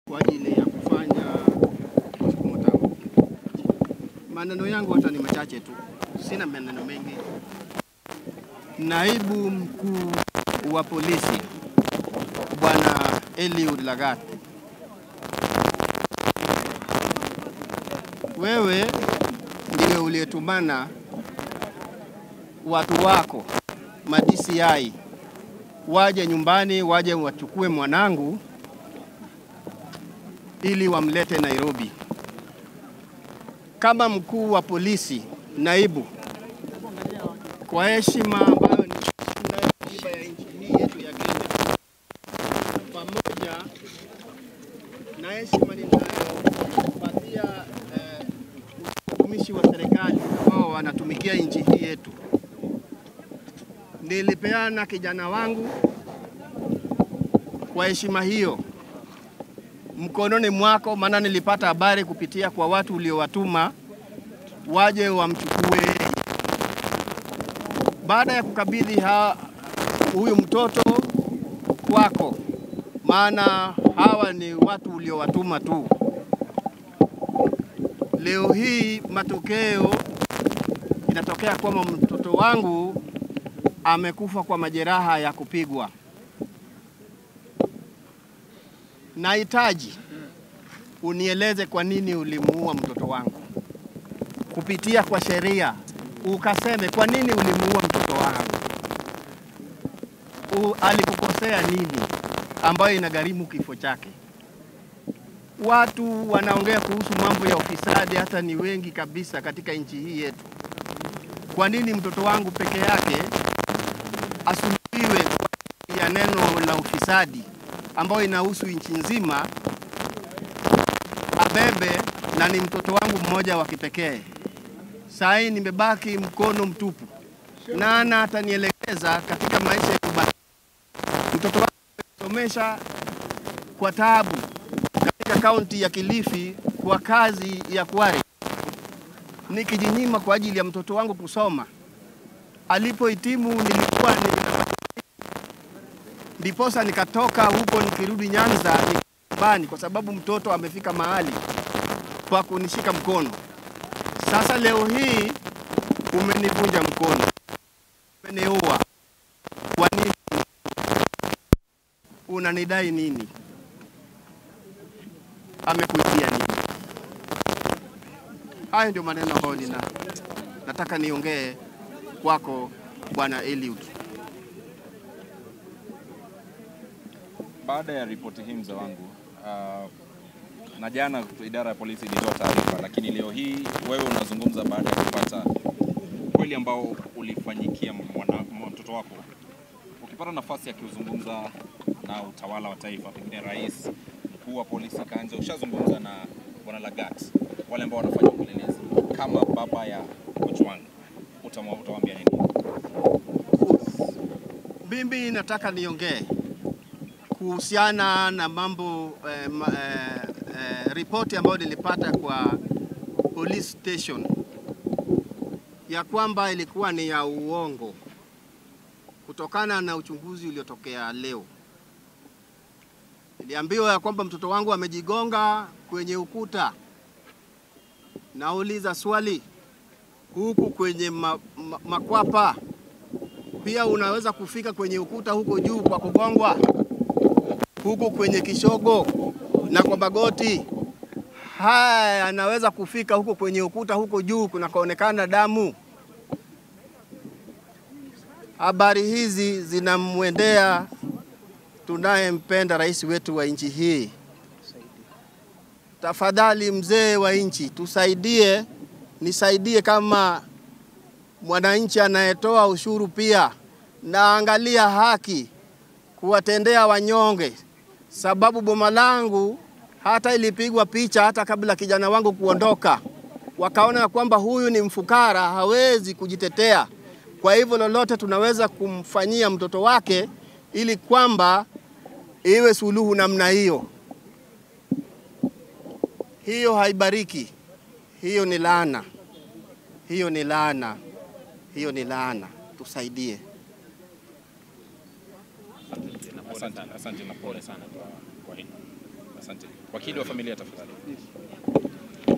kwa ajili ya kufanya mkutano. Maneno yangu hata ni machache tu, sina maneno mengi. Naibu mkuu wa polisi Bwana Eliud Lagat, wewe ndiye uliyetumana watu wako DCI waje nyumbani, waje wachukue mwanangu ili wamlete Nairobi. Kama mkuu wa polisi naibu, kwa heshima ambayo ni katiba ya nchi hii yetu ya Kenya, pamoja na heshima ninayopatia utumishi wa serikali ambao wanatumikia nchi hii yetu, nilipeana kijana wangu kwa heshima hiyo mkononi mwako, maana nilipata habari kupitia kwa watu uliowatuma waje wamchukue. Baada ya kukabidhi huyu mtoto kwako, maana hawa ni watu uliowatuma tu, leo hii matokeo inatokea kwamba mtoto wangu amekufa kwa majeraha ya kupigwa. Nahitaji unieleze kwa nini ulimuua mtoto wangu. Kupitia kwa sheria ukaseme kwa nini ulimuua mtoto wangu. Alikukosea nini ambayo inagharimu kifo chake? Watu wanaongea kuhusu mambo ya ufisadi hata ni wengi kabisa katika nchi hii yetu. Kwa nini mtoto wangu peke yake asulubiwe ya neno la ufisadi ambayo inahusu nchi nzima, abebe na ni mtoto wangu mmoja wa kipekee? Sai nimebaki mkono mtupu. Nana atanielekeza katika maisha ya kubaki. Mtoto wangu amesomesha kwa taabu katika kaunti ya Kilifi kwa kazi ya Kware. Nikijinyima kwa ajili ya mtoto wangu kusoma. Alipohitimu nilikuwa ndiposa nikatoka huko nikirudi Nyanza nyumbani kwa sababu mtoto amefika mahali kwa kunishika mkono. Sasa leo hii umenivunja mkono, umeniua. Kwa nini? Unanidai nini? Amekuibia nini? Hayo ndio maneno ambayo nataka niongee kwako Bwana Eliud. Baada ya ripoti hii mzee wangu, na jana idara ya polisi ilitoa taarifa, lakini leo hii wewe unazungumza baada ya kupata kweli ambao ulifanyikia mtoto wako. Ukipata nafasi ya kuzungumza na utawala wa taifa, pengine rais, mkuu wa polisi Kanja, ushazungumza na Bwana Lagat, wale ambao wanafanya upelelezi, kama baba ya Ojwang, utawaambia nini? Mimi nataka niongee kuhusiana na mambo ripoti ambayo nilipata kwa police station ya kwamba ilikuwa ni ya uongo kutokana na uchunguzi uliotokea leo. Niliambiwa ya kwamba mtoto wangu amejigonga kwenye ukuta. Nauliza swali, huku kwenye makwapa pia unaweza kufika kwenye ukuta huko juu kwa kugongwa? Huku kwenye kishogo na kwa magoti, haya anaweza kufika huko kwenye ukuta huko juu kunakoonekana damu? Habari hizi zinamwendea tunayempenda rais wetu wa nchi hii. Tafadhali mzee wa nchi, tusaidie, nisaidie kama mwananchi anayetoa ushuru pia, na angalia haki kuwatendea wanyonge. Sababu boma langu hata ilipigwa picha hata kabla kijana wangu kuondoka. Wakaona kwamba huyu ni mfukara, hawezi kujitetea. Kwa hivyo lolote tunaweza kumfanyia mtoto wake ili kwamba iwe suluhu namna hiyo. Hiyo haibariki. Hiyo ni laana. Hiyo ni laana. Hiyo ni laana. Tusaidie. Asante na pole sana kwa hili. Asante. Wakili wa familia tafadhali.